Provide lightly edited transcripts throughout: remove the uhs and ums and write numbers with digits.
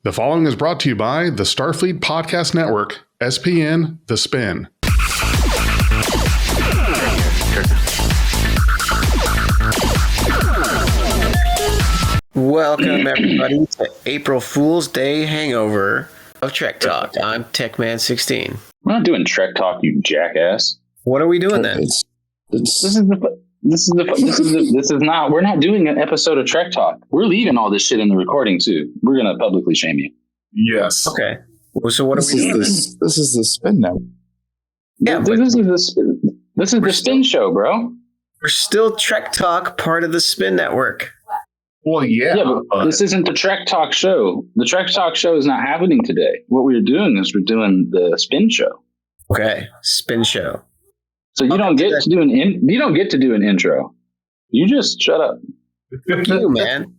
The following is brought to you by the Starfleet Podcast Network, SPN The Spin. Welcome, everybody, to April Fool's Day hangover of Trek Talk. I'm TechMan16. We're not doing Trek Talk, you jackass. What are we doing then? We're not doing an episode of Trek Talk. We're leaving all this shit in the recording too. We're going to publicly shame you. Yes. Okay. So what are we doing? This is the Spin Network. Yeah, this is the Spin Show, bro. We're still Trek Talk, part of the Spin Network. Well, but this isn't the Trek Talk show. The Trek Talk show is not happening today. What we're doing is we're doing the Spin Show. Okay, Spin Show. So you don't get to do an intro. You just shut up. Fuck you, man.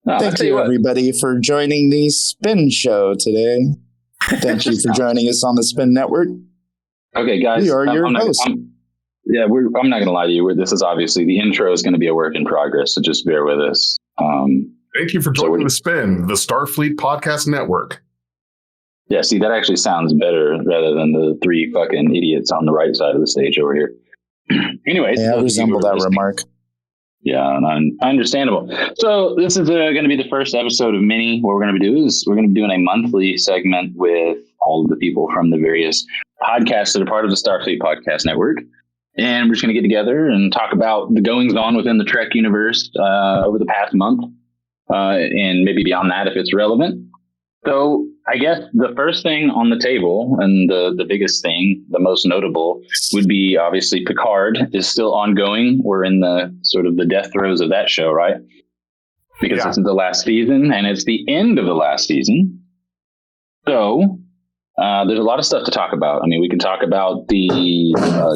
Thank you, everybody, for joining the Spin Show today. Thank you for joining us on the Spin Network. Okay, guys. We are your hosts. I'm not going to lie to you. This is obviously, the intro is going to be a work in progress, so just bear with us. Thank you for joining the Spin, the Starfleet Podcast Network. Yeah, see, that actually sounds better rather than the three fucking idiots on the right side of the stage over here. Anyways. Yeah, I resemble that remark. Yeah, understandable. So this is going to be the first episode of many. What we're going to be doing a monthly segment with all of the people from the various podcasts that are part of the Starfleet Podcast Network. And we're just going to get together and talk about the goings on within the Trek universe over the past month, and maybe beyond that if it's relevant. So I guess the first thing on the table, and the biggest thing, the most notable, would be obviously Picard is still ongoing. We're in the sort of the death throes of that show, right? Because This is the last season, and it's the end of the last season. So there's a lot of stuff to talk about. I mean, we can talk about the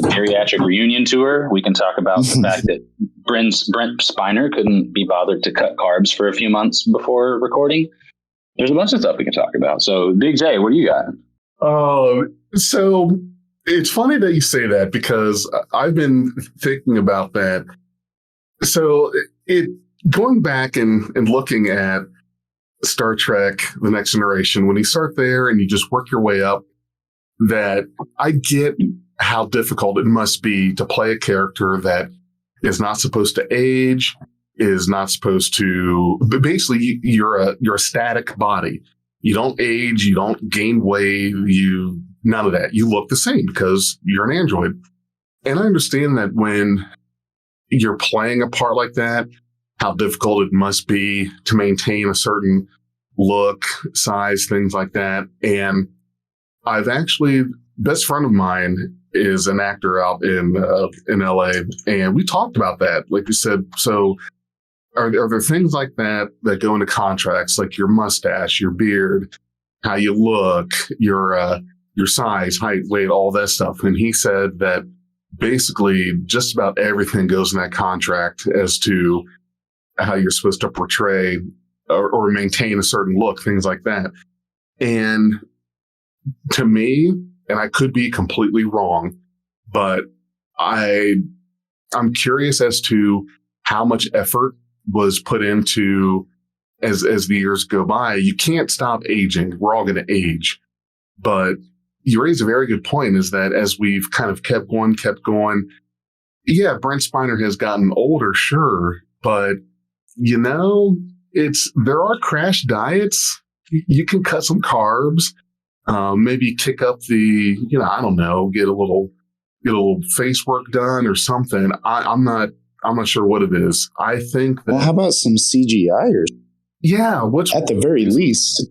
geriatric reunion tour. We can talk about the fact that Brent Spiner couldn't be bothered to cut carbs for a few months before recording. There's a bunch of stuff we can talk about. So, Big J, what do you got? So it's funny that you say that because I've been thinking about that. So going back and looking at Star Trek, The Next Generation, when you start there and you just work your way up, that I get how difficult it must be to play a character that is not supposed to age, is not supposed to, but basically you're a static body. You don't age, you don't gain weight, none of that. You look the same because you're an android. And I understand that when you're playing a part like that, how difficult it must be to maintain a certain look, size, things like that. And I've actually, best friend of mine is an actor out in LA, and we talked about that. Like you said, so are there things like that go into contracts, like your mustache, your beard, how you look, your size, height, weight, all that stuff? And he said that basically just about everything goes in that contract as to how you're supposed to portray or maintain a certain look, things like that. And to me, and I could be completely wrong, but I'm curious as to how much effort was put into as the years go by. You can't stop aging. We're all going to age. But you raise a very good point, is that as we've kind of kept going, yeah, Brent Spiner has gotten older, sure, but there are crash diets. You can cut some carbs, maybe kick up the, I don't know, get a little face work done or something. I'm not sure what it is. I think that, well, how about some CGI or? Yeah, at the very least.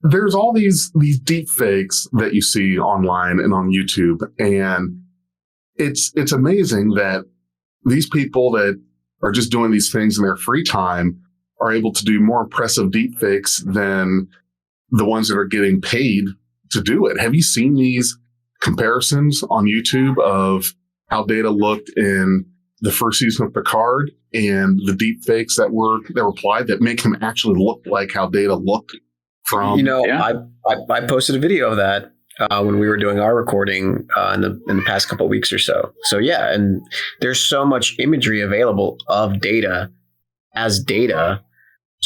There's all these deep fakes that you see online and on YouTube, and it's amazing that these people that are just doing these things in their free time are able to do more impressive deep fakes than the ones that are getting paid to do it. Have you seen these comparisons on YouTube of how Data looked in the first season of Picard and the deep fakes that were applied that make him actually look like how Data looked from? I posted a video of that when we were doing our recording in the past couple of weeks or so. So yeah, and there's so much imagery available of Data as Data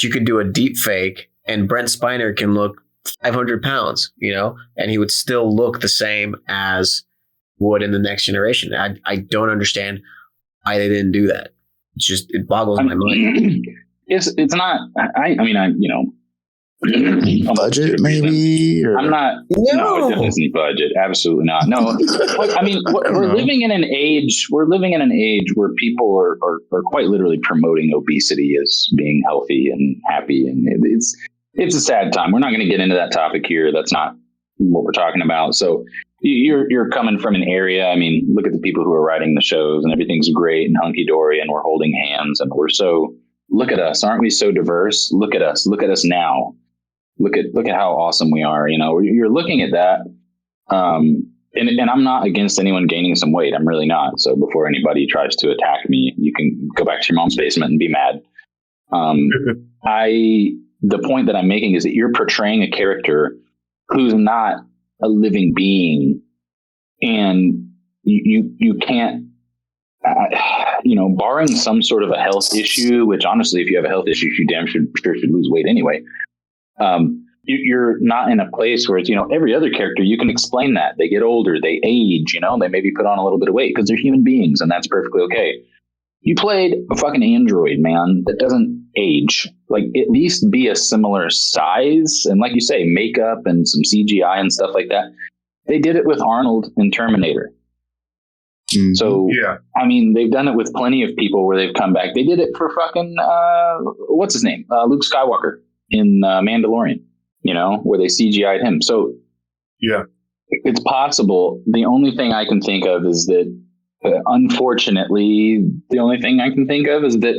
you could do a deep fake and Brent Spiner can look 500 pounds, and he would still look the same as would in the next generation. I don't understand why they didn't do that. It boggles my mind. It's not, budget maybe? Or? I'm not, no, it definitely isn't budget. Absolutely not. No, we're living in an age where people are quite literally promoting obesity as being healthy and happy. And it's a sad time. We're not going to get into that topic here. That's not what we're talking about. So you're coming from an area. I mean, look at the people who are writing the shows and everything's great and hunky dory and we're holding hands and look at us. Aren't we so diverse? Look at us. Look at us now. Look at how awesome we are. You're looking at that. And I'm not against anyone gaining some weight. I'm really not. So before anybody tries to attack me, you can go back to your mom's basement and be mad. The point that I'm making is that you're portraying a character who's not a living being, and you can't, barring some sort of a health issue, which honestly, if you have a health issue, you damn sure should lose weight anyway. You're not in a place where it's, every other character, you can explain that they get older, they age, they maybe put on a little bit of weight because they're human beings and that's perfectly okay. You played a fucking android, man, that doesn't age. Like, at least be a similar size. And like you say, makeup and some CGI and stuff like that. They did it with Arnold in Terminator. Mm-hmm. So, yeah. I mean, they've done it with plenty of people where they've come back. They did it for fucking, what's his name? Luke Skywalker in Mandalorian, where they CGI'd him. So, yeah, it's possible. The only thing I can think of is that, unfortunately, the only thing I can think of is that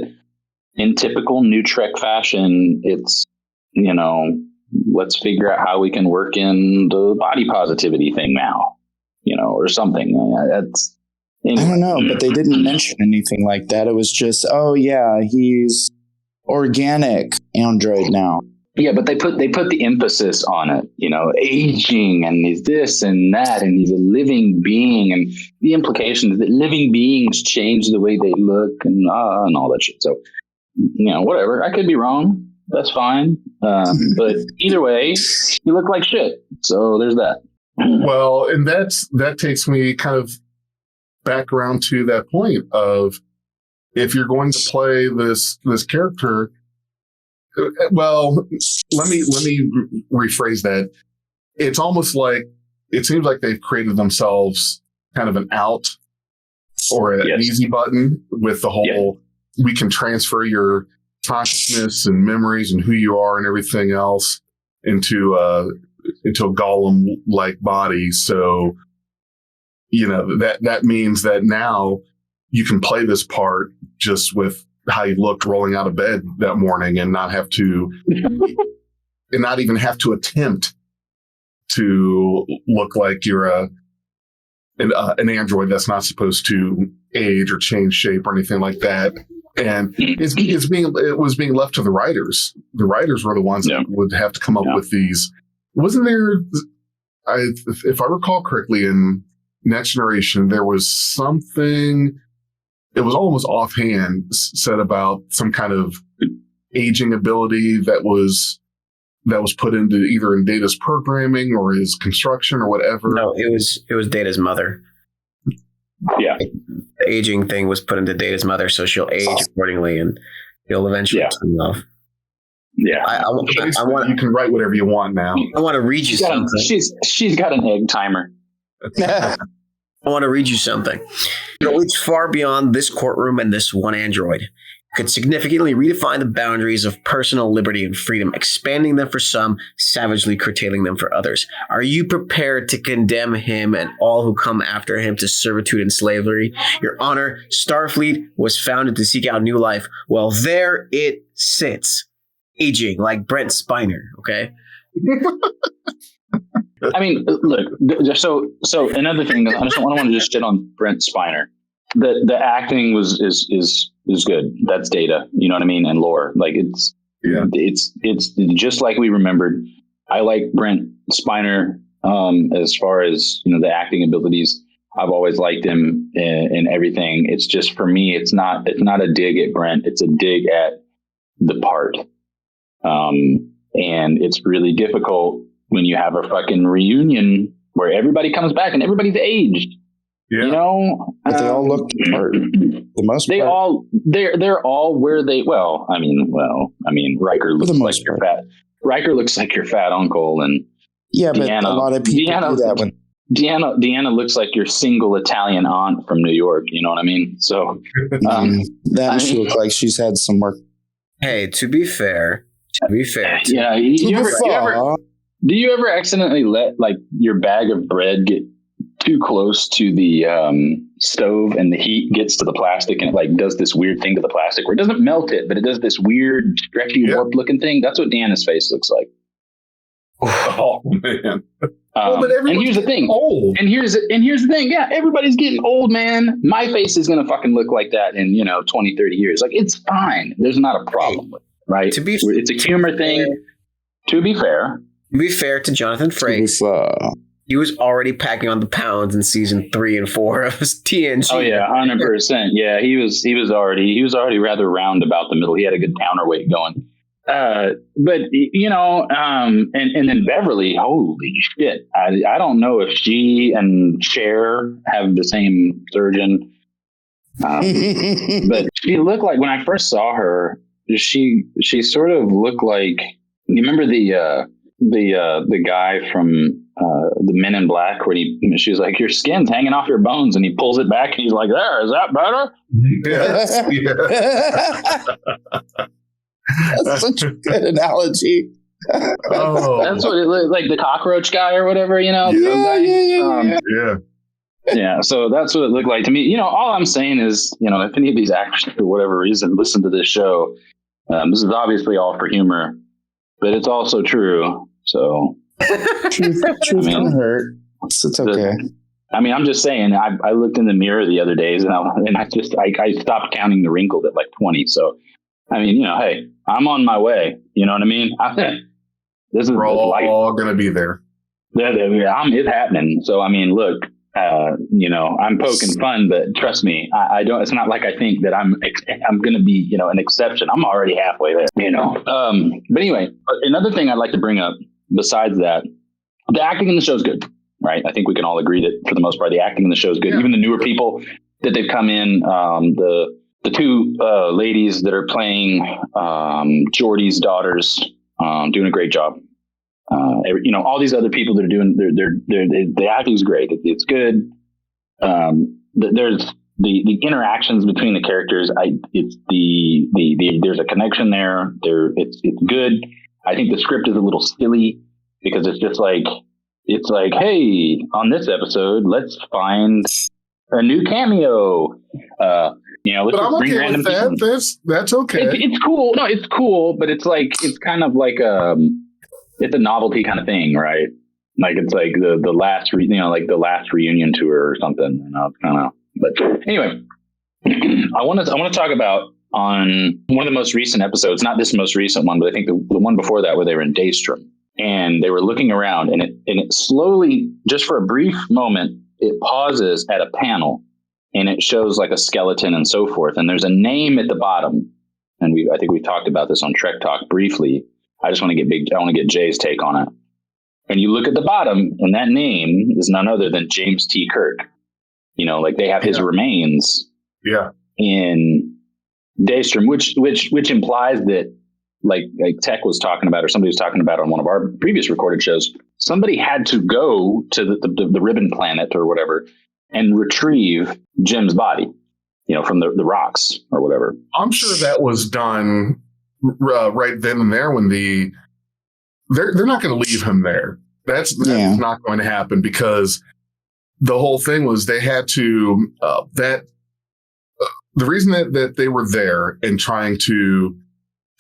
in typical New Trek fashion, it's, let's figure out how we can work in the body positivity thing now, or something. That's, anyway. I don't know, but they didn't mention anything like that. It was just, oh yeah, he's organic android now. Yeah, but they put the emphasis on it, aging and he's this and that, and he's a living being, and the implication is that living beings change the way they look and all that shit. So, whatever. I could be wrong. That's fine. But either way, you look like shit. So there's that. Well, and that takes me kind of back around to that point of, if you're going to play this character. Well, let me rephrase that. It's almost like, it seems like they've created themselves kind of an out or an easy button with the whole, we can transfer your consciousness and memories and who you are and everything else into a golem-like body. So, that means that now you can play this part just with how you looked rolling out of bed that morning and not have to, and not even have to attempt to look like you're an android that's not supposed to age or change shape or anything like that. And it was being left to the writers. The writers were the ones that would have to come up with these. Wasn't there, if I recall correctly, in Next Generation, there was something, it was almost offhand said about some kind of aging ability that was put into either in Data's programming or his construction or whatever. No, it was Data's mother. Yeah. The aging thing was put into Data's mother, so she'll age accordingly and he'll eventually turn off. Yeah. I want, you can write whatever you want now. I want to read you something. She's got an egg timer. I want to read you something. It's far beyond this courtroom and this one android. Could significantly redefine the boundaries of personal liberty and freedom, expanding them for some, savagely curtailing them for others. Are you prepared to condemn him and all who come after him to servitude and slavery? Your Honor, Starfleet was founded to seek out new life. Well, there it sits, aging like Brent Spiner, okay? I mean, look, so another thing, I don't want to just shit on Brent Spiner. The acting is good. That's Data, you know what I mean? And lore. Like it's just like we remembered. I like Brent Spiner as far as, the acting abilities. I've always liked him in everything. It's just, for me, it's not a dig at Brent. It's a dig at the part. And it's really difficult when you have a fucking reunion where everybody comes back and everybody's aged. Yeah. You know, But they all look smart. The most they part. all they're all where they Riker looks like your fat. Riker looks like your fat uncle, and Yeah, but Deanna, a lot of people do that when Deanna looks like your single Italian aunt from New York. You know what I mean? So that she looks like she's had some work. Hey, to be fair. Yeah, do you ever accidentally let like your bag of bread get too close to the stove and the heat gets to the plastic and it like does this weird thing to the plastic where it doesn't melt it, but it does this weird stretchy warped looking thing? That's what Deanna's face looks like. Oh man. But and here's the thing. Old. And here's the thing. Yeah, everybody's getting old, man. My face is going to fucking look like that in, 20, 30 years. Like, it's fine. There's not a problem with it, right? It's a humor thing. To be fair to Jonathan Frakes, he was already packing on the pounds in season 3 and 4 of TNG. Oh yeah, 100%. Yeah, he was already rather round about the middle. He had a good counterweight going. But and then Beverly, holy shit! I don't know if she and Cher have the same surgeon, but she looked like when I first saw her, she sort of looked like, you remember the guy from the Men in Black when she's like, your skin's hanging off your bones, and he pulls it back and he's like, there, is that better? Yes. That's such a good analogy. That's what it looked like, the cockroach guy or whatever, Yeah. Yeah, so that's what it looked like to me. All I'm saying is, if any of these actors, for whatever reason, listen to this show, this is obviously all for humor, but it's also true. So Truth can hurt. It's okay. I'm just saying. I looked in the mirror the other days, and I stopped counting the wrinkles at like 20. So, hey, I'm on my way. You know what I mean? We're all going to be there. It's happening. So, look, I'm poking fun, but trust me, I don't. It's not like I think that I'm going to be, an exception. I'm already halfway there. But anyway, another thing I'd like to bring up besides that, the acting in the show is good, right? I think we can all agree that for the most part, the acting in the show is good. Yeah. Even the newer people that they've come in, the two ladies that are playing Geordie's daughters, doing a great job. All these other people that are doing the acting's great. It's good. There's the interactions between the characters. There's a connection there. It's good. I think the script is a little silly because it's just like, hey, on this episode, let's find a new cameo. But I'm okay with that. That's okay. It's cool. No, it's cool, but it's kind of like it's a novelty kind of thing, right? Like it's like the last the last reunion tour or something. I don't know. But anyway, I want to talk about on one of the most recent episodes, not this most recent one, but I think the one before that, where they were in Daystrom and they were looking around, and it slowly, just for a brief moment, it pauses at a panel and it shows like a skeleton and so forth. And there's a name at the bottom. And I think we talked about this on Trek Talk briefly. I want to get Jay's take on it. And you look at the bottom, and that name is none other than James T. Kirk. They have his remains in Daystrom, which implies that like Tech was talking about, or somebody was talking about on one of our previous recorded shows, somebody had to go to the ribbon planet or whatever and retrieve Jim's body, from the rocks or whatever. I'm sure that was done right then and there when they're not going to leave him there. That's not going to happen, because the whole thing was they had to the reason that they were there and trying to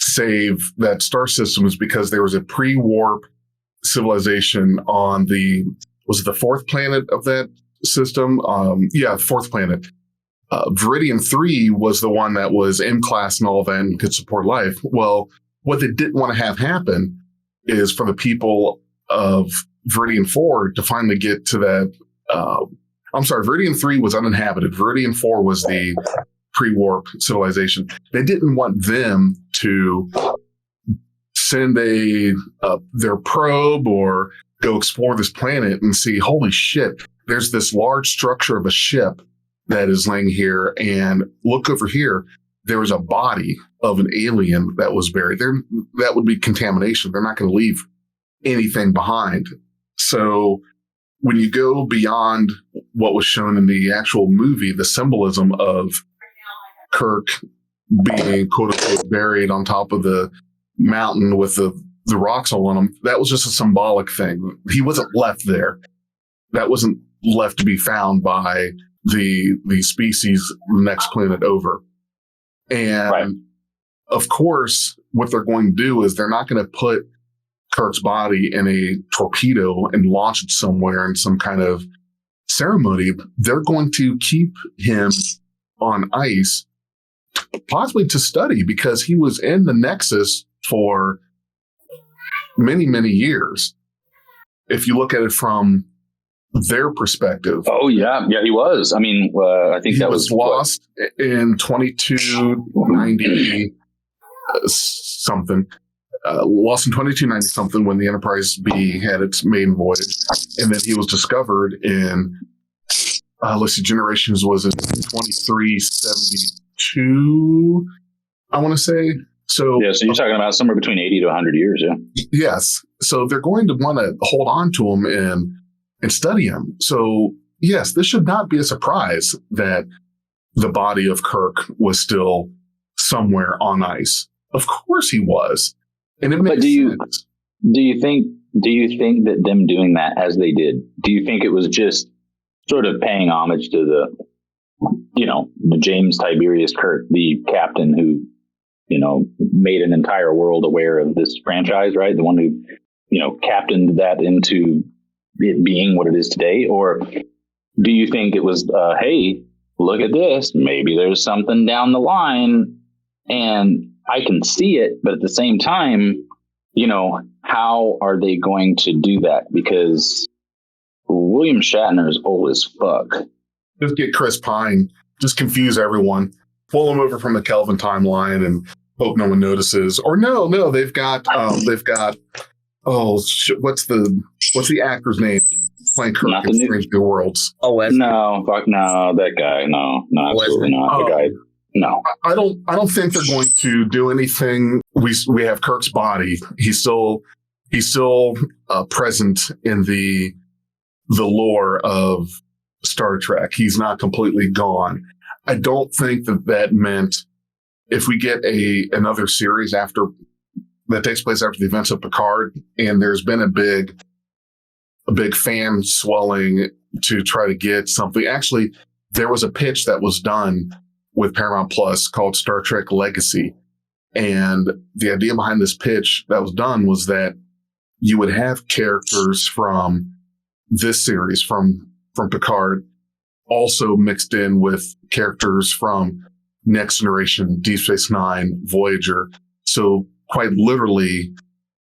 save that star system is because there was a pre-warp civilization on was it the fourth planet of that system? Fourth planet. Viridian 3 was the one that was in class and all that and could support life. Well, what they didn't want to have happen is for the people of Viridian 4 to finally get to that. Viridian 3 was uninhabited. Viridian 4 was the pre-warp civilization. They didn't want them to send their probe or go explore this planet and see, holy shit, there's this large structure of a ship that is laying here, and look over here, there was a body of an alien that was buried there. That would be contamination. They're not going to leave anything behind. So when you go beyond what was shown in the actual movie, the symbolism of Kirk being quote unquote buried on top of the mountain with the rocks all on him, that was just a symbolic thing. He wasn't left there. That wasn't left to be found by the species the next planet over. And right. Of course, what they're going to do is they're not going to put Kirk's body in a torpedo and launch it somewhere in some kind of ceremony. They're going to keep him on ice, possibly to study, because he was in the Nexus for many, many years. If you look at it from their perspective. Oh, yeah. Yeah, he was. I mean, I think that was lost in 2290 something. Lost in 2290 something when the Enterprise B had its maiden voyage. And then he was discovered in, let's see, Generations was in 2372, I want to say. So yeah, so you're talking about somewhere between 80 to 100 years, yeah? Yes. So they're going to want to hold on to him and study him. So yes, this should not be a surprise that the body of Kirk was still somewhere on ice. Of course he was. And it makes sense. Do you think that them doing that as they did, do you think it was just sort of paying homage to the James Tiberius Kirk, the captain who, made an entire world aware of this franchise, right? The one who, captained that into it being what it is today? Or do you think it was, hey, look at this, maybe there's something down the line and I can see it, but at the same time, how are they going to do that? Because William Shatner is old as fuck. Just get Chris Pine, just confuse everyone, pull him over from the Kelvin timeline and hope no one notices. Or no, they've got, what's the actor's name playing Kirk in Strange New Worlds? Oh, no, fuck no, that guy, no, absolutely not. The guy, no. I don't think they're going to do anything. We have Kirk's body. He's still present in the lore of Star Trek. He's not completely gone. I don't think that meant if we get another series that takes place after the events of Picard, and there's been a big fan swelling to try to get something. Actually, there was a pitch that was done with Paramount Plus called Star Trek Legacy. And the idea behind this pitch that was done was that you would have characters from this series, from Picard, also mixed in with characters from Next Generation, Deep Space Nine, Voyager. So quite literally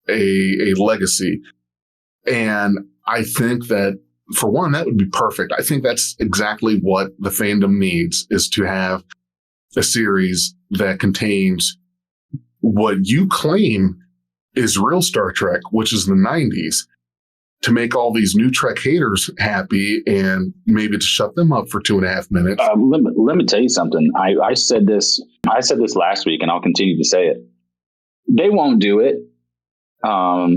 a legacy. And I think that, for one, that would be perfect. I think that's exactly what the fandom needs, is to have a series that contains what you claim is real Star Trek, which is the 90s, to make all these new Trek haters happy and maybe to shut them up for 2.5 minutes. Let me tell you something. I said this last week, and I'll continue to say it. They won't do it. Hear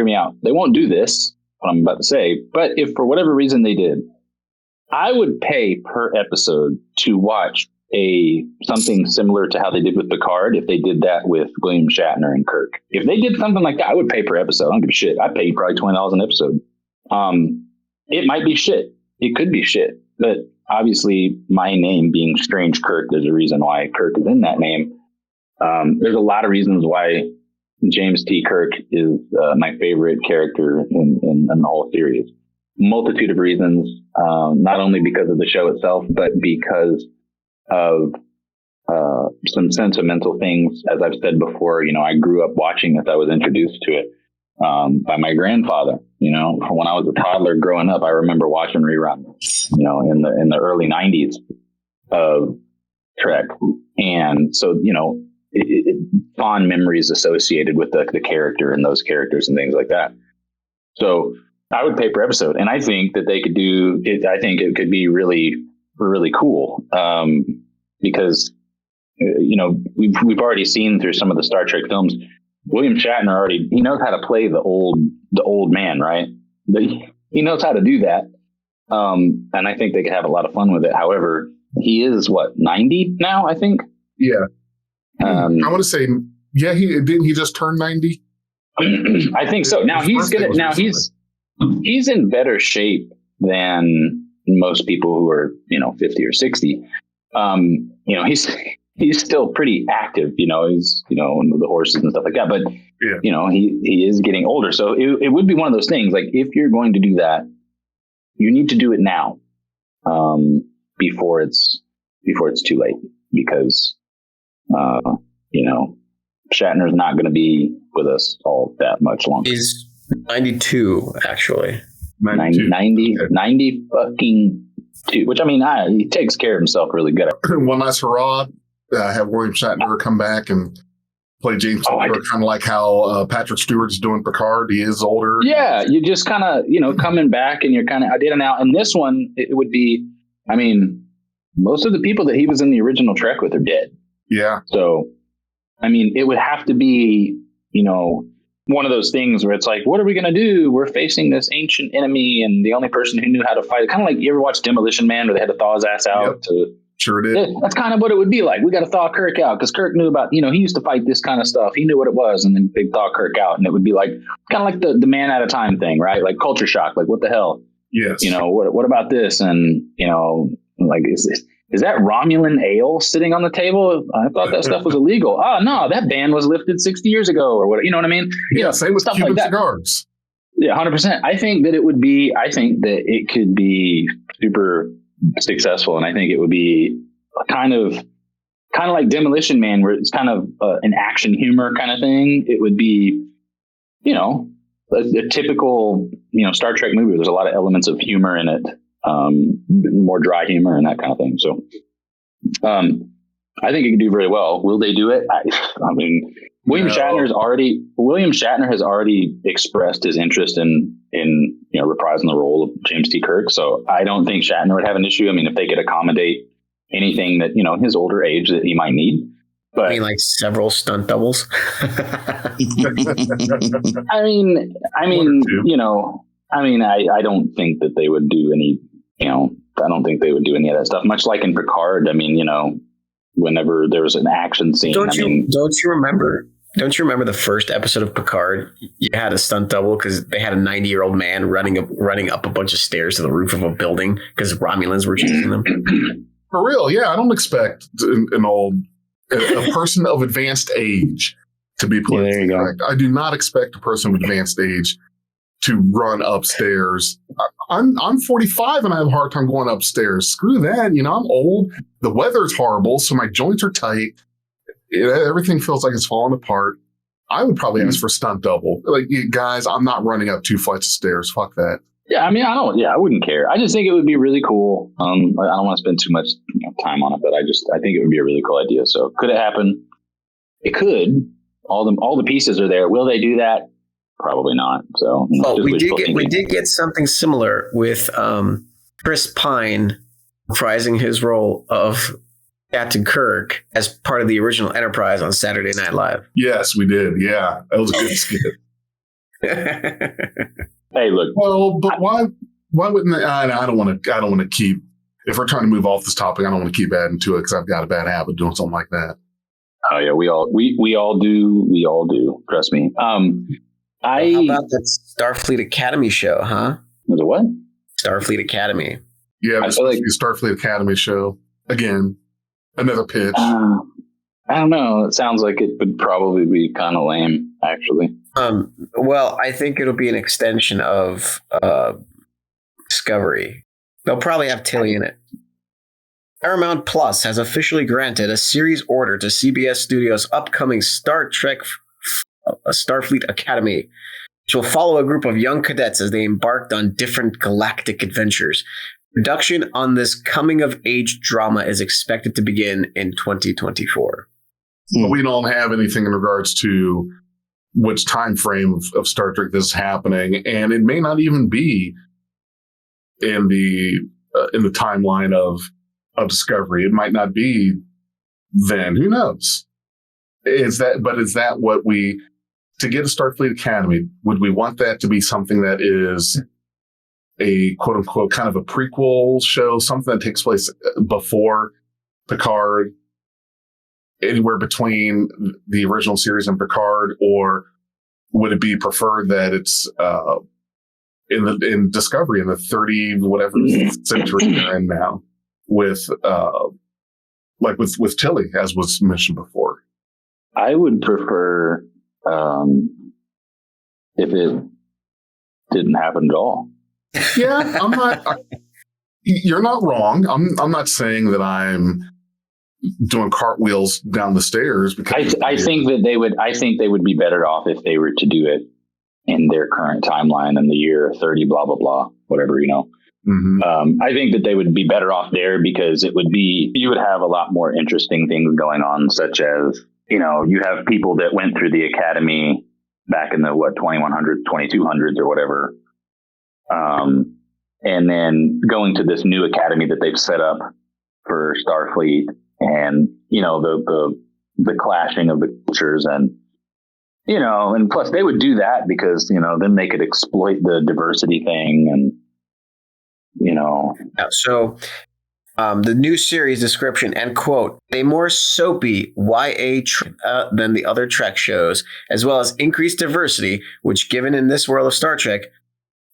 me out. They won't do this, what I'm about to say. But if for whatever reason they did, I would pay per episode to watch something similar to how they did with Picard. If they did that with William Shatner and Kirk, if they did something like that, I would pay per episode. I don't give a shit. I paid probably $20 an episode. It might be shit. It could be shit. But obviously, my name being Strange Kirk, there's a reason why Kirk is in that name. There's a lot of reasons why James T. Kirk is my favorite character in the whole series. Multitude of reasons, not only because of the show itself, but because of some sentimental things. As I've said before, I grew up watching this. I was introduced to it by my grandfather. From when I was a toddler growing up, I remember watching reruns, in the early 90s of Trek. And so, fond memories associated with the character and those characters and things like that. So I would pay per episode, and I think that they could do it. I think it could be really, really cool, because we've already seen through some of the Star Trek films, William Shatner he knows how to play the old man, right? He knows how to do that, and I think they could have a lot of fun with it. However, he is 90 now, I think. Yeah, I want to say, yeah. He just turned 90. I think so. Now he's in better shape than most people who are 50 or 60. He's still pretty active. He's the horses and stuff like that. But he is getting older. So it would be one of those things. Like, if you're going to do that, you need to do it now, before it's too late, because Shatner's not going to be with us all that much longer. He's 92, actually. 90 fucking 2, which, I mean, he takes care of himself really good. One last hurrah. Have William Shatner come back and play James Kirk, kind of like how Patrick Stewart's doing Picard. He is older. Yeah, you just kind of, coming back, and you're kind of, I did it now. And this one, it would be, I mean, most of the people that he was in the original Trek with are dead. Yeah. So, I mean, it would have to be, one of those things where it's like, what are we going to do? We're facing this ancient enemy, and the only person who knew how to fight, kind of like, you ever watch Demolition Man, where they had to thaw his ass out? Yep. Sure did. That's kind of what it would be like. We got to thaw Kirk out, because Kirk knew about, he used to fight this kind of stuff. He knew what it was, and then they thaw Kirk out, and it would be like, kind of like the man at a time thing, right? Like culture shock. Like, what the hell? Yes. What about this? And, like, is that Romulan ale sitting on the table? I thought that stuff was illegal. Oh, no, that ban was lifted 60 years ago, or what? You know what I mean? Same with stuff Cuban like that. cigars. Yeah, 100%. I think that it could be super successful. And I think it would be kind of like Demolition Man, where it's kind of an action humor kind of thing. It would be, a typical, Star Trek movie. There's a lot of elements of humor in it. More dry humor and that kind of thing. So, I think it could do very well. Will they do it? I mean, William Shatner has already expressed his interest in reprising the role of James T. Kirk. So I don't think Shatner would have an issue. I mean, if they could accommodate anything that, his older age that he might need. But I mean, like several stunt doubles. I don't think that they would do any, I don't think they would do any of that stuff. Much like in Picard. I mean, whenever there was an action scene. Don't you remember the first episode of Picard? You had a stunt double because they had a 90-year-old man running up a bunch of stairs to the roof of a building because Romulans were chasing them. For real, yeah. I don't expect a person of advanced age to be politically correct. I do not expect a person of advanced age to run upstairs. I'm 45 and I have a hard time going upstairs. Screw that. I'm old. The weather's horrible, so my joints are tight. Everything feels like it's falling apart. I would probably ask for stunt double. Like, guys, I'm not running up 2 flights of stairs. Fuck that. Yeah, I mean, I wouldn't care. I just think it would be really cool. I don't want to spend too much time on it, but I think it would be a really cool idea. So could it happen? It could. All the pieces are there. Will they do that? Probably not. So we did get something similar with Chris Pine reprising his role of Captain Kirk as part of the original Enterprise on Saturday Night Live. Yes, we did. Yeah, that was a good skit. Hey, look. Well, but why wouldn't they? I don't want to keep. If we're trying to move off this topic, I don't want to keep adding to it because I've got a bad habit doing something like that. Oh yeah, we all do. We all do. Trust me. How about that Starfleet Academy show, huh? Was it what? Starfleet Academy. Yeah, it's like the Starfleet Academy show. Again, another pitch. I don't know. It sounds like it would probably be kind of lame, actually. Well, I think it'll be an extension of Discovery. They'll probably have Tilly in it. Paramount Plus has officially granted a series order to CBS Studios' upcoming Star Trek Starfleet Academy, which will follow a group of young cadets as they embarked on different galactic adventures. Production on this coming-of-age drama is expected to begin in 2024. but we don't have anything in regards to which time frame of Star Trek this is happening, and it may not even be in the timeline of Discovery. It might not be then. Who knows? Is that what we, to get a Starfleet Academy, would we want that to be something that is a quote unquote kind of a prequel show, something that takes place before Picard, anywhere between the original series and Picard, or would it be preferred that it's in Discovery in the 30 whatever century they're in now, with with Tilly, as was mentioned before? I would prefer if it didn't happen at all. Yeah, I'm not. You're not wrong. I'm not saying that I'm doing cartwheels down the stairs because I think they would be better off if they were to do it in their current timeline in the year 30, blah blah blah, whatever, Mm-hmm. I think that they would be better off there because you would have a lot more interesting things going on, such as, you have people that went through the academy back in the 2100s, 2200s or whatever. And then going to this new academy that they've set up for Starfleet, and, the clashing of the cultures, and, and plus they would do that because, then they could exploit the diversity thing and, So the new series description and quote, a more soapy YA than the other Trek shows, as well as increased diversity, which given in this world of Star Trek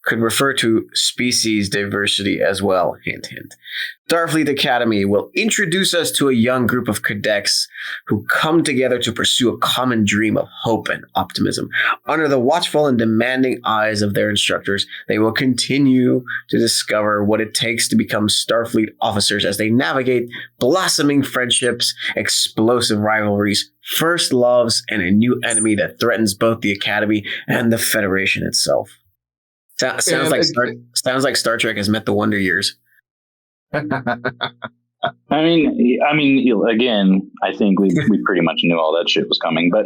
could refer to species diversity as well, hint, hint. Starfleet Academy will introduce us to a young group of cadets who come together to pursue a common dream of hope and optimism. Under the watchful and demanding eyes of their instructors, they will continue to discover what it takes to become Starfleet officers as they navigate blossoming friendships, explosive rivalries, first loves, and a new enemy that threatens both the Academy and the Federation itself. Sounds like Star Trek has met the Wonder Years. I mean, again, I think we pretty much knew all that shit was coming, but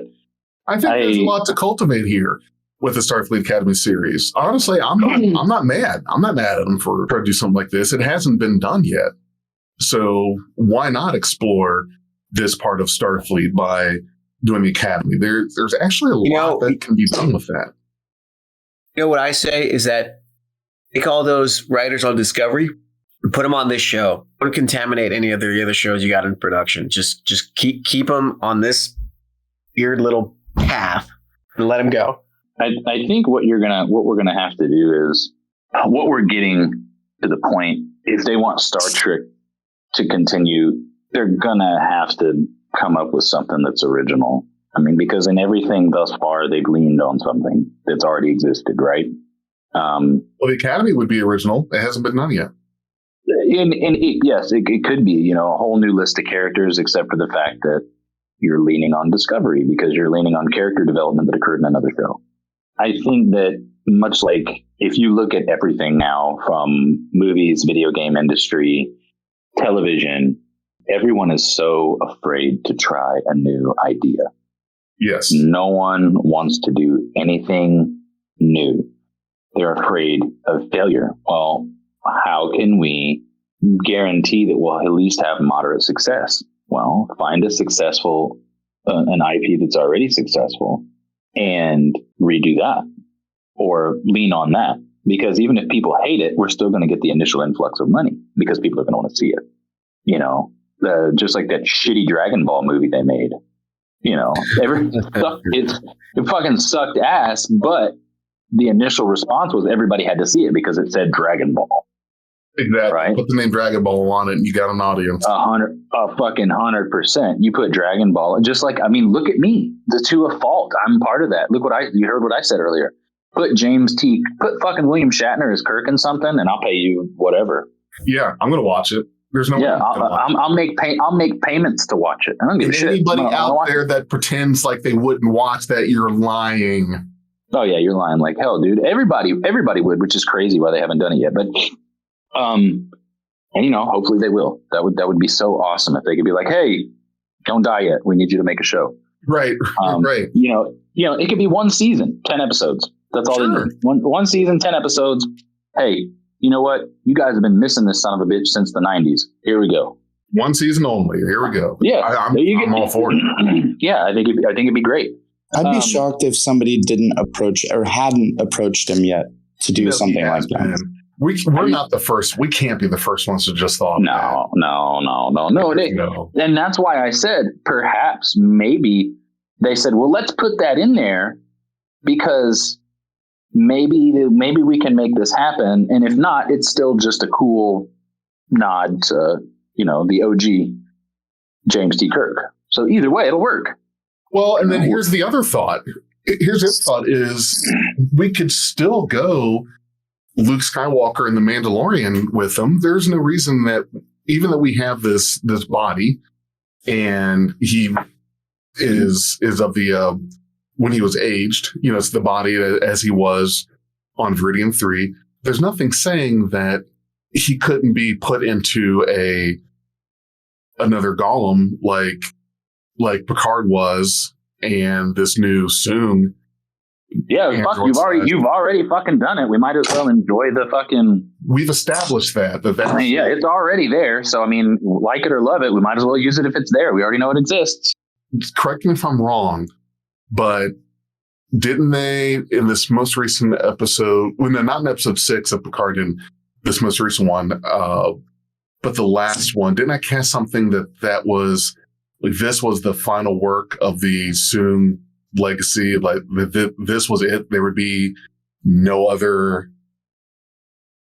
I think there's a lot to cultivate here with the Starfleet Academy series. Honestly, I'm not mad. I'm not mad at them for trying to do something like this. It hasn't been done yet, so why not explore this part of Starfleet by doing the Academy? There's actually a lot that can be done with that. You know what I say is that take all those writers on Discovery and put them on this show. Don't contaminate any of the other shows you got in production. Just keep them on this weird little path and let them go. I think what we're gonna have to do is what we're getting to the point. If they want Star Trek to continue, they're gonna have to come up with something that's original. I mean, because in everything thus far, they've leaned on something that's already existed, right? Well, the Academy would be original. It hasn't been done yet. Yes, it could be, a whole new list of characters, except for the fact that you're leaning on Discovery because you're leaning on character development that occurred in another show. I think that much like if you look at everything now from movies, video game industry, television, everyone is so afraid to try a new idea. Yes. No one wants to do anything new. They're afraid of failure. Well, how can we guarantee that we'll at least have moderate success? Well, find a successful, an IP that's already successful and redo that or lean on that. Because even if people hate it, we're still going to get the initial influx of money because people are going to want to see it. Just like that shitty Dragon Ball movie they made. It fucking sucked ass, but the initial response was everybody had to see it because it said Dragon Ball. Exactly. Right? Put the name Dragon Ball on it and you got an audience. 100%. You put Dragon Ball, just like, look at me. The to a fault. I'm part of that. You heard what I said earlier. Put fucking William Shatner as Kirk in something and I'll pay you whatever. Yeah, I'm going to watch it. There's no way. I'll make payments to watch it. I don't give a shit. Anybody out there that pretends like they wouldn't watch that, you're lying. Oh yeah, you're lying like hell, dude. Everybody would, which is crazy why they haven't done it yet. But hopefully they will. That would be so awesome if they could be like, hey, Don't die yet. We need you to make a show. Right. Right. It could be one season, 10 episodes. That's all they need. One season, 10 episodes. Hey, you know what? You guys have been missing this son of a bitch since the 90s. Here we go. One season only. Here we go. Yeah. I'm all for it. Yeah, I think it'd be great. I'd be shocked if somebody didn't approach or hadn't approached him yet to do something like that. We're not the first. We can't be the first ones to just thought. No. And that's why I said perhaps maybe they said, well, let's put that in there because maybe we can make this happen. And if not, it's still just a cool nod to, the OG James T. Kirk. So either way, it'll work. Well, and then here's the other thought. Here's his thought is we could still go Luke Skywalker and the Mandalorian with them. There's no reason that even though we have this body and he is of the, when he was aged, it's the body as he was on Viridian 3. There's nothing saying that he couldn't be put into another golem like Picard was, and this new Soong. Yeah, fuck, you've already fucking done it. We might as well enjoy the fucking. We've established that. It's already there. So like it or love it, we might as well use it if it's there. We already know it exists. Correct me if I'm wrong, but didn't they in this most recent episode? Well, no, not in episode 6 of Picard. In this most recent one, but the last one, didn't I cast something that was like this was the final work of the Soong legacy? Like this was it. There would be no other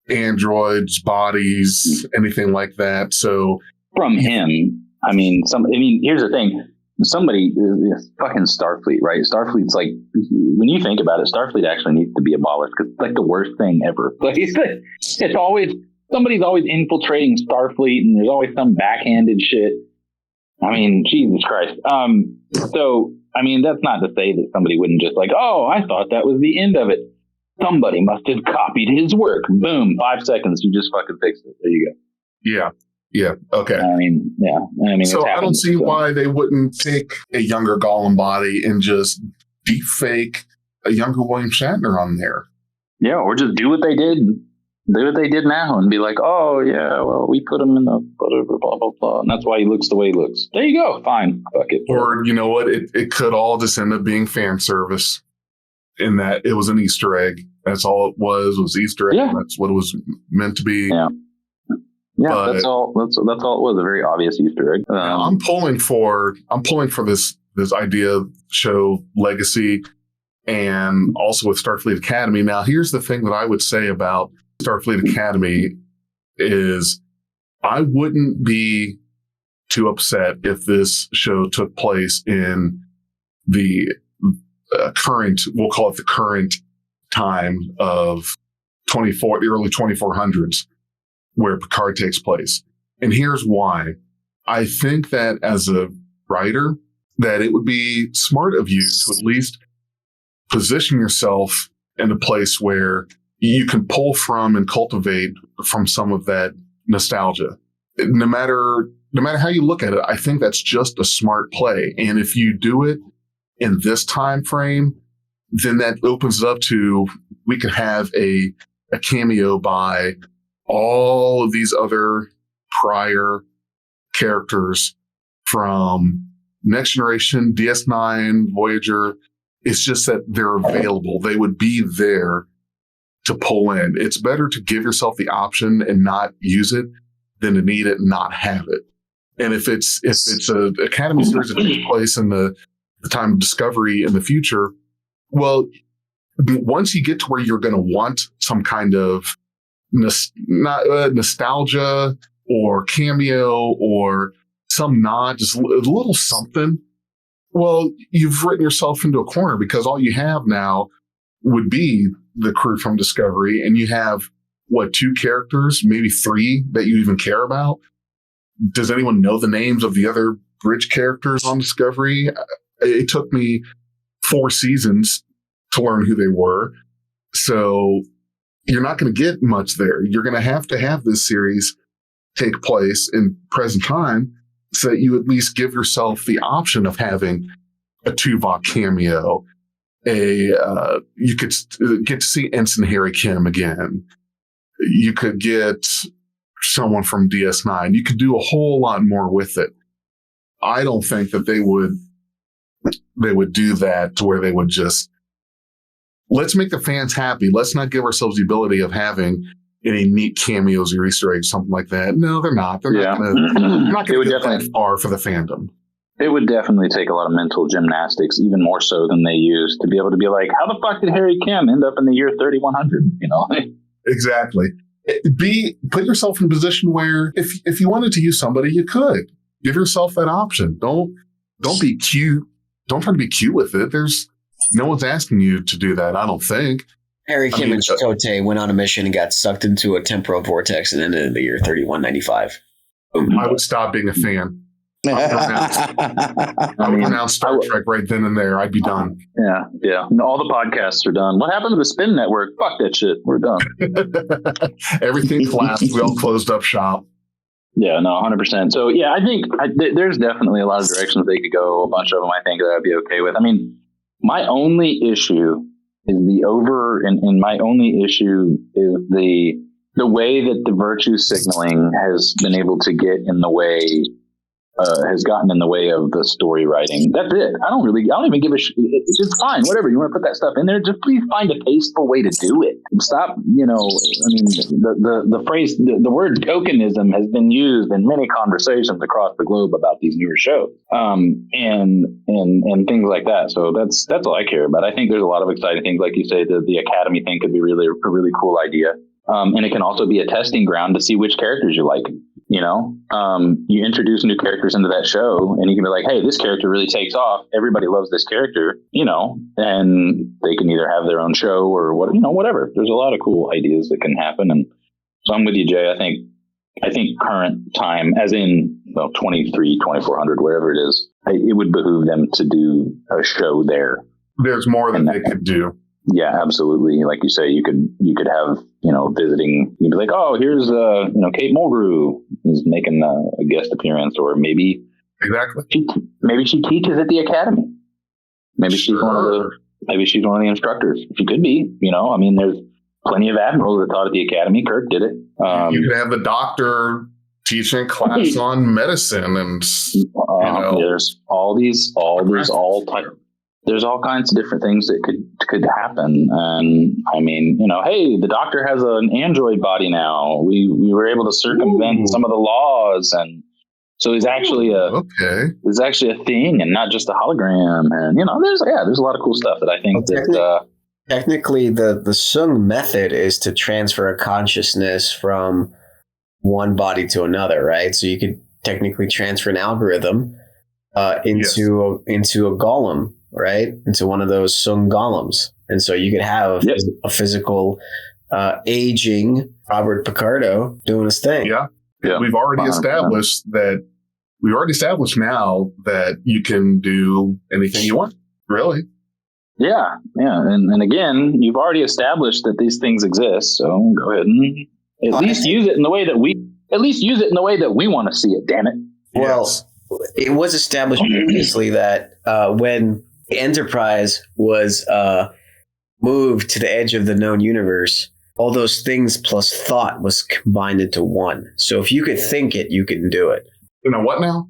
androids, bodies, anything like that. So from him, here's the thing. Somebody fucking Starfleet, right? Starfleet's like, when you think about it, Starfleet actually needs to be abolished because it's like the worst thing ever. Like it's always, somebody's always infiltrating Starfleet and there's always some backhanded shit. Jesus Christ. That's not to say that somebody wouldn't just like, oh, I thought that was the end of it. Somebody must have copied his work. Boom, 5 seconds, you just fucking fixed it. There you go. Yeah. Okay. So I don't see why they wouldn't take a younger Gollum body and just deep fake a younger William Shatner on there. Yeah, or just do what they did. Do what they did now and be like, oh yeah, well, we put him in the whatever, blah blah blah, and that's why he looks the way he looks. There you go. Fine. Fuck it. Or you know what? It could all just end up being fan service. In that it was an Easter egg. That's all it was Easter egg. Yeah. That's what it was meant to be. Yeah. Yeah, but that's all it was, a very obvious Easter egg. I'm pulling for this idea show legacy and also with Starfleet Academy. Now, here's the thing that I would say about Starfleet Academy is I wouldn't be too upset if this show took place in the current, we'll call it the current time of the early 2400s. Where Picard takes place. And here's why. I think that as a writer, that it would be smart of you to at least position yourself in a place where you can pull from and cultivate from some of that nostalgia. No matter how you look at it, I think that's just a smart play. And if you do it in this time frame, then that opens it up to, we could have a cameo by all of these other prior characters from Next Generation, DS9, Voyager. It's just that they're available. They would be there to pull in. It's better to give yourself the option and not use it than to need it and not have it. And if it's an Academy series that takes place in the time of Discovery in the future, well, once you get to where you're going to want some kind of nostalgia or cameo or some nod, just a little something, well, you've written yourself into a corner because all you have now would be the crew from Discovery, and you have, 2 characters, maybe 3 that you even care about. Does anyone know the names of the other bridge characters on Discovery? It took me 4 seasons to learn who they were. So you're not going to get much there. You're going to have this series take place in present time. so that you at least give yourself the option of having a Tuvok cameo. You could get to see Ensign Harry Kim again. You could get someone from DS9. You could do a whole lot more with it. I don't think that they would do that to where they would just, let's make the fans happy. Let's not give ourselves the ability of having any neat cameos or Easter eggs, something like that. No, they're not. They're not going to get that far for the fandom. It would definitely take a lot of mental gymnastics, even more so than they used, to be able to be like, how the fuck did Harry Kim end up in the year 3100? You know? Exactly. Put yourself in a position where if you wanted to use somebody, you could. Give yourself that option. Don't be cute. Don't try to be cute with it. No one's asking you to do that, I don't think. Harry Kim and Chakotay went on a mission and got sucked into a temporal vortex and ended in the year 3195. I would stop being a fan. I would announce Star Trek right then and there. I'd be done. Yeah. All the podcasts are done. What happened to the Spin Network? Fuck that shit. We're done. Everything collapsed. We all closed up shop. Yeah, no, 100%. So, yeah, I think there's definitely a lot of directions they could go. A bunch of them I think that I'd be okay with. I mean, my only issue is and my only issue is the way that the virtue signaling has been able to get in the way, has gotten in the way of the story writing. That's it. I don't even give a shit. It's just fine. Whatever. You want to put that stuff in there, just please find a tasteful way to do it. Stop, I mean, the phrase, the word tokenism has been used in many conversations across the globe about these newer shows. And things like that. So that's all I care about. I think there's a lot of exciting things. Like you say, the Academy thing could be a really cool idea. And it can also be a testing ground to see which characters you like. You know, you introduce new characters into that show and you can be like, hey, this character really takes off. Everybody loves this character, you know, and they can either have their own show or whatever. There's a lot of cool ideas that can happen. And so I'm with you, Jay. I think current time, as in 2400, wherever it is, it would behoove them to do a show there. There's more than they could do. Yeah, absolutely. Like you say, you could have, visiting, you'd be like, oh, here's, Kate Mulgrew is making a guest appearance, or maybe she teaches at the Academy. Maybe she's one of the instructors. She could be, I mean, there's plenty of admirals that taught at the Academy. Kirk did it. You could have the doctor teaching a class on medicine and, there's there's all kinds of different things that could happen. And I mean, hey, the doctor has an android body now. We were able to circumvent some of the laws, and so he's actually a thing and not just a hologram. And there's a lot of cool stuff that I think technically the Sung method is to transfer a consciousness from one body to another, right? So you could technically transfer an algorithm into a golem. Right, into one of those Sung golems, and so you could have a physical aging Robert Picardo doing his thing. Yeah. We've already established that. We've already established now that you can do anything you want. Really. Yeah, and again, you've already established that these things exist. So go ahead and at least use it in the way that we want to see it. Damn it. Well, it was established previously that when Enterprise was moved to the edge of the known universe, all those things plus thought was combined into one. So if you could think it, you can do it. What now?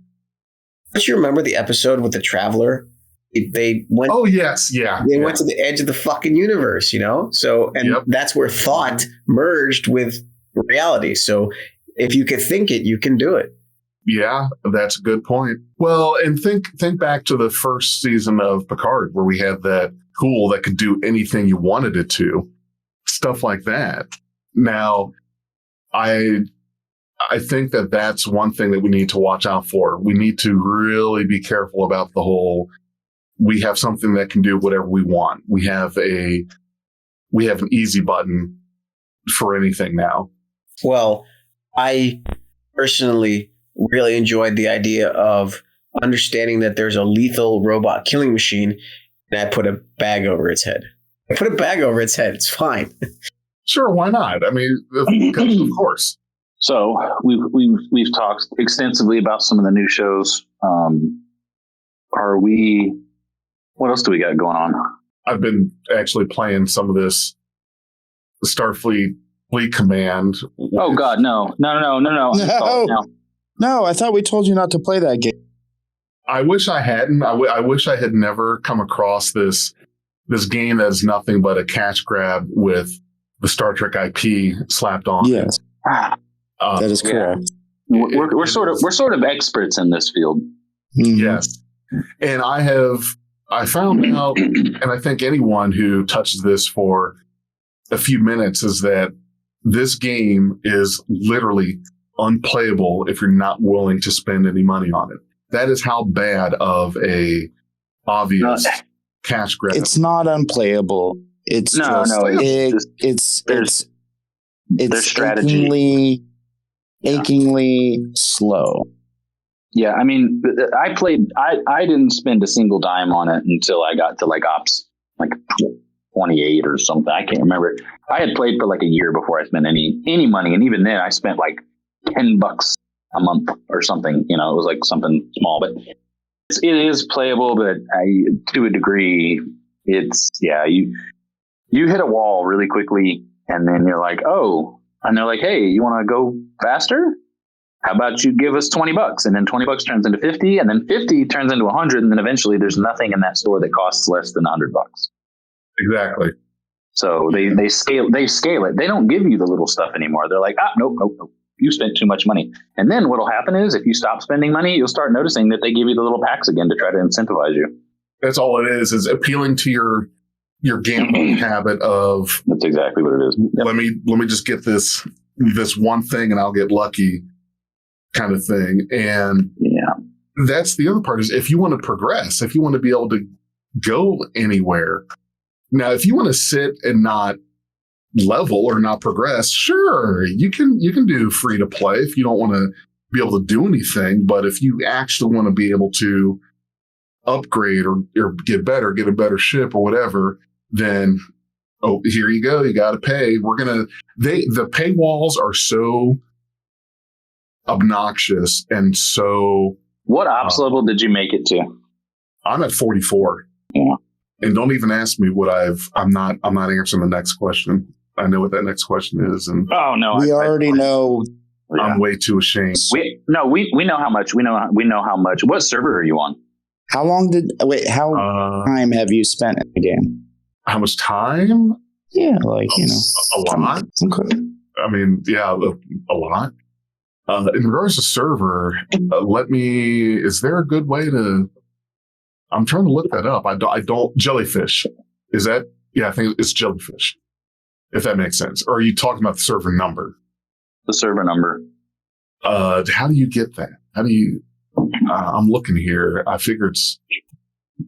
Don't you remember the episode with the Traveler? They went. Oh yes, yeah. They went to the edge of the fucking universe, So that's where thought merged with reality. So if you could think it, you can do it. Yeah, that's a good point. Well, and think back to the first season of Picard, where we had that tool that could do anything you wanted it to, stuff like that. Now, I think that that's one thing that we need to watch out for. We need to really be careful about the whole. We have something that can do whatever we want. We have an easy button for anything now. Well, I personally really enjoyed the idea of understanding that there's a lethal robot killing machine, and I put a bag over its head. It's fine. Sure, why not? I mean, of course. So we've talked extensively about some of the new shows. What else do we got going on? I've been actually playing some of this Starfleet Fleet Command. Oh God, no. No, I thought we told you not to play that game. I wish I hadn't. I wish I had never come across this game that is nothing but a cash grab with the Star Trek IP slapped on. Yes, that is correct. We're sort of experts in this field. Mhm. Yes, and I found out, and I think anyone who touches this for a few minutes, is that this game is literally unplayable if you're not willing to spend any money on it. That is how bad of a obvious cash grab. It's not unplayable. It's their strategy. achingly slow. Yeah, I mean, I didn't spend a single dime on it until I got to like Ops, like 28 or something. I can't remember. I had played for like a year before I spent any money. And even then I spent like $10 a month or something. You know, it was like something small, but it is playable, but to a degree, it's, you hit a wall really quickly and then you're like, oh, and they're like, hey, you want to go faster? How about you give us $20? And then $20 turns into 50, and then 50 turns into 100, and then eventually there's nothing in that store that costs less than $100. Exactly. So they scale it. They don't give you the little stuff anymore. They're like, nope. You spent too much money. And then what'll happen is if you stop spending money, you'll start noticing that they give you the little packs again to try to incentivize you. That's all it is appealing to your gambling habit of. That's exactly what it is. Yep. Let me just get this one thing and I'll get lucky kind of thing. And that's the other part, is if you want to progress, if you want to be able to go anywhere. Now, if you want to sit and not level or not progress, sure, you can do free to play if you don't want to be able to do anything. But if you actually want to be able to upgrade or get better, get a better ship or whatever, then here you go. You got to pay. The paywalls are so obnoxious and so. What ops level did you make it to? I'm at 44. Yeah. And don't even ask me what I'm not answering the next question. I know what that next question is. And we already know. I'm way too ashamed. We know how much. We know how much. What server are you on? How time have you spent in the game? How much time? Yeah, like, a lot. Okay. I mean, yeah, a lot. In regards to server, is there a good way to? I'm trying to look that up. I don't. Jellyfish. Is that? Yeah, I think it's Jellyfish. If that makes sense. Or are you talking about the server number? The server number. How do you get that? How do you? I'm looking here. I figure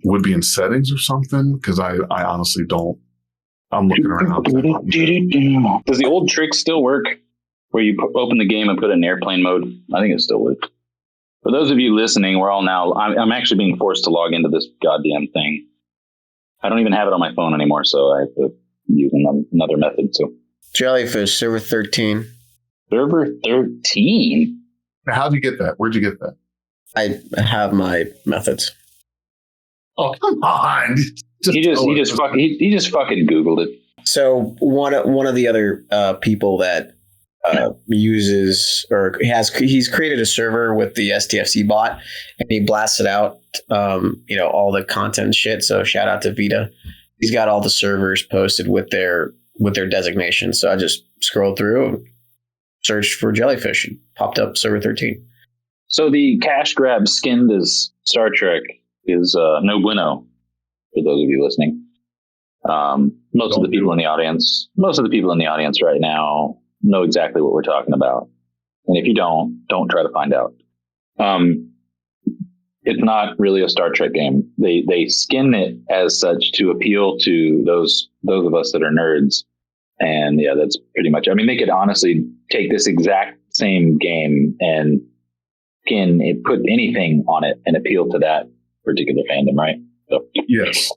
would be in settings or something, because I honestly don't. I'm looking around. Does the old trick still work, where you open the game and put it in airplane mode? I think it still works. For those of you listening, we're all now. I'm actually being forced to log into this goddamn thing. I don't even have it on my phone anymore, so I have to use another method. So Jellyfish server 13. Server 13. How'd you get that? Where'd you get that? I have my methods. Oh, come on! He just fucking Googled it. So one of the other people that uses or he's created a server with the STFC bot, and he blasts it out, all the content and shit. So shout out to Vita. He's got all the servers posted with their designation. So I just scrolled through and searched for Jellyfish and popped up server 13. So the cash grab skinned as Star Trek is no bueno for those of you listening. Most of the people in the audience right now know exactly what we're talking about. And if you don't try to find out. It's not really a Star Trek game. They skin it as such to appeal to those of us that are nerds. And yeah, that's pretty much, I mean, they could honestly take this exact same game and put anything on it and appeal to that particular fandom, right? So, yes.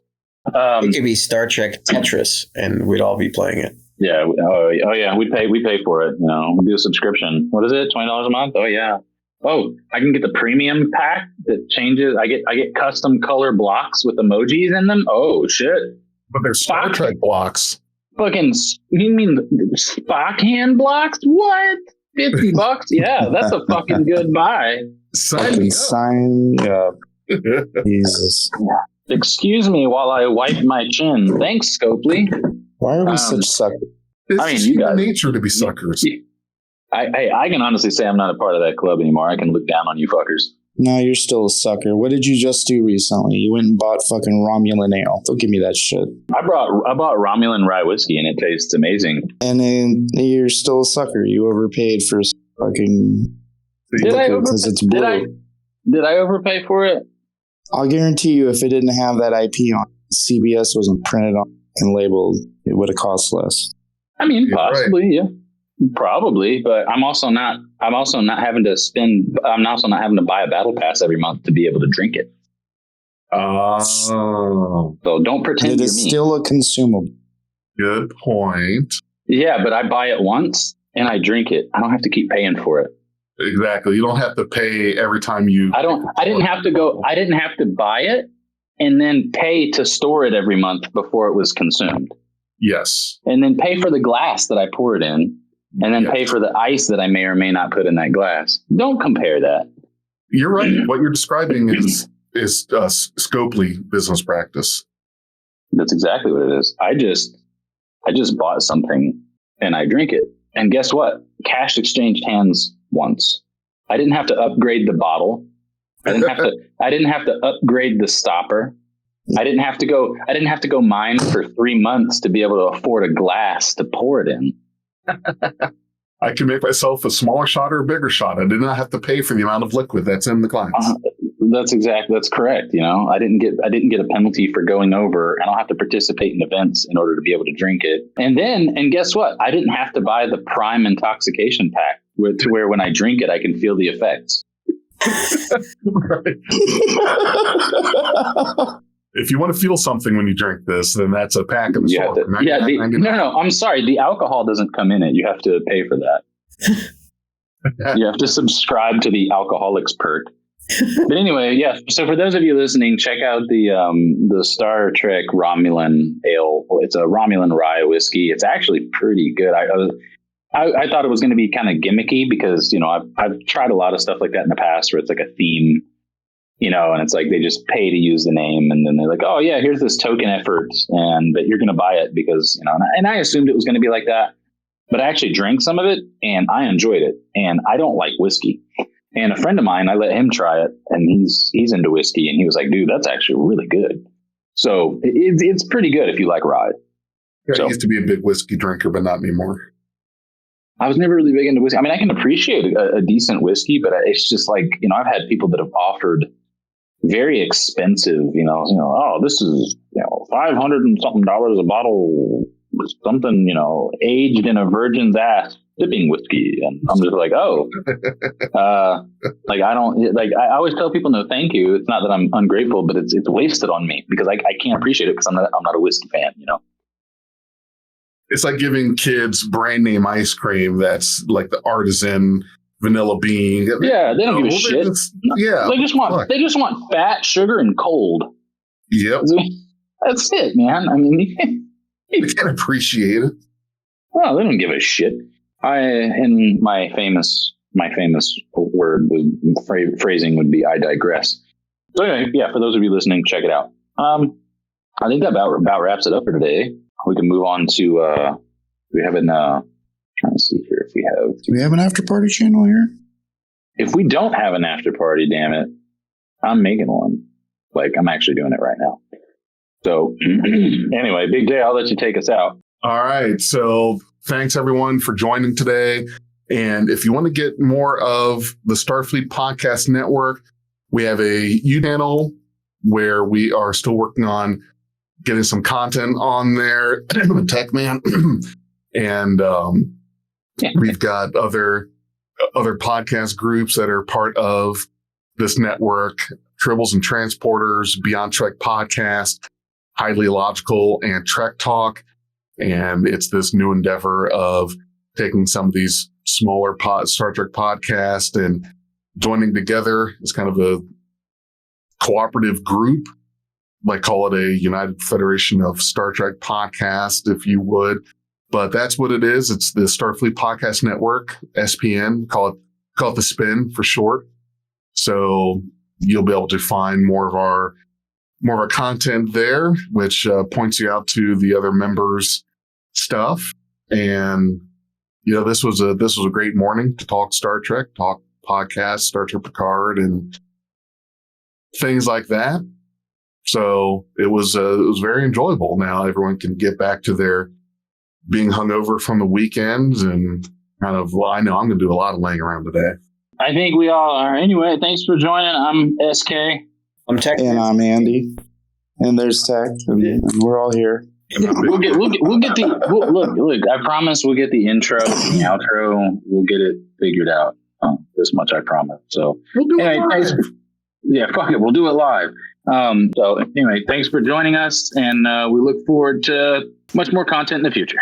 It could be Star Trek Tetris, and we'd all be playing it. Yeah. Oh yeah. We pay for it. You know, we do a subscription. What is it? $20 a month? Oh yeah. Oh, I can get the premium pack that changes. I get custom color blocks with emojis in them. Oh shit. But there's Star Trek blocks. Fucking, you mean Spock hand blocks? What? $50? Yeah, that's a fucking good buy. Sign up. Jesus. Excuse me while I wipe my chin. Thanks, Scopely. Why are we such suckers? It's you guys, nature to be suckers. I can honestly say I'm not a part of that club anymore. I can look down on you fuckers. No, you're still a sucker. What did you just do recently? You went and bought fucking Romulan ale. Don't give me that shit. I bought Romulan rye whiskey and it tastes amazing. And then you're still a sucker. You overpaid for fucking. Did I overpay for it? I'll guarantee you, if it didn't have that IP on, CBS wasn't printed on and labeled, it would have cost less. I mean, possibly, yeah. Probably, but I'm also not having to buy a battle pass every month to be able to drink it. Oh. So don't pretend it is still a consumable. Good point. Yeah, but I buy it once and I drink it. I don't have to keep paying for it. Exactly. You don't have to pay every time you. I didn't have to buy it and then pay to store it every month before it was consumed. Yes. And then pay for the glass that I pour it in. And then pay for the ice that I may or may not put in that glass. Don't compare that. You're right. What you're describing is Scopely business practice. That's exactly what it is. I just bought something and I drink it. And guess what? Cash exchanged hands once. I didn't have to upgrade the bottle. I didn't have to upgrade the stopper. I didn't have to go mine for 3 months to be able to afford a glass to pour it in. I can make myself a smaller shot or a bigger shot. I did not have to pay for the amount of liquid that's in the glass. That's correct. You know, I didn't get a penalty for going over. I don't have to participate in events in order to be able to drink it. And guess what? I didn't have to buy the prime intoxication pack to where when I drink it, I can feel the effects. Right. If you want to feel something when you drink this, then that's a pack of the store. No, I'm sorry. The alcohol doesn't come in it. You have to pay for that. You have to subscribe to the alcoholics perk. But anyway, yeah. So for those of you listening, check out the Star Trek Romulan ale. It's a Romulan rye whiskey. It's actually pretty good. I thought it was going to be kind of gimmicky because, you know, I've tried a lot of stuff like that in the past where it's like a theme. You know, and it's like they just pay to use the name, and then they're like, "Oh yeah, here's this token effort, but you're going to buy it because you know." And I assumed it was going to be like that, but I actually drank some of it, and I enjoyed it. And I don't like whiskey. And a friend of mine, I let him try it, and he's into whiskey, and he was like, "Dude, that's actually really good." So it's pretty good if you like rye. Yeah, I used to be a big whiskey drinker, but not anymore. I was never really big into whiskey. I mean, I can appreciate a decent whiskey, but it's just like, you know, I've had people that have offered very expensive, oh, this is, $500 and something a bottle, something, aged in a virgin's ass sipping whiskey. And I'm just like, oh, I always tell people, no, thank you. It's not that I'm ungrateful, but it's wasted on me because I can't appreciate it because I'm not a whiskey fan, It's like giving kids brand name ice cream that's like the artisan vanilla bean. Yeah, they don't give a shit. They just want fat, sugar, and cold. Yep. That's it, man. I mean, you can't appreciate it. Well, they don't give a shit. And my famous word phrasing would be I digress. So anyway, yeah, for those of you listening, check it out. I think that about wraps it up for today. We can move on to we haven't trying to see here if we have. Do we have an after party channel here? If we don't have an after party, damn it, I'm making one. Like I'm actually doing it right now. So anyway, Big J, I'll let you take us out. All right. So thanks everyone for joining today. And if you want to get more of the Starfleet Podcast Network, we have a YouTube channel where we are still working on getting some content on there. Tech man. And we've got other podcast groups that are part of this network, Tribbles and Transporters, Beyond Trek Podcast, Highly Logical, and Trek Talk. And it's this new endeavor of taking some of these smaller Star Trek podcasts and joining together as kind of a cooperative group, like call it a United Federation of Star Trek Podcast, if you would. But that's what it is. It's the Starfleet Podcast Network, SPN, call it the Spin for short. So you'll be able to find more of our content there, which points you out to the other members' stuff. And this was a great morning to talk Star Trek, talk podcast, Star Trek Picard, and things like that. So it was very enjoyable. Now everyone can get back to their being hungover from the weekends and kind of. Well, I know I'm going to do a lot of laying around today. I think we all are. Anyway, thanks for joining. I'm SK. I'm Tech. And I'm Andy. And there's Tech. And we're all here. We'll get the look. I promise we'll get the intro, the outro. We'll get it figured out. This much I promise. So We'll do it live. Thanks. Yeah, fuck it. We'll do it live. So anyway, thanks for joining us, and we look forward to much more content in the future.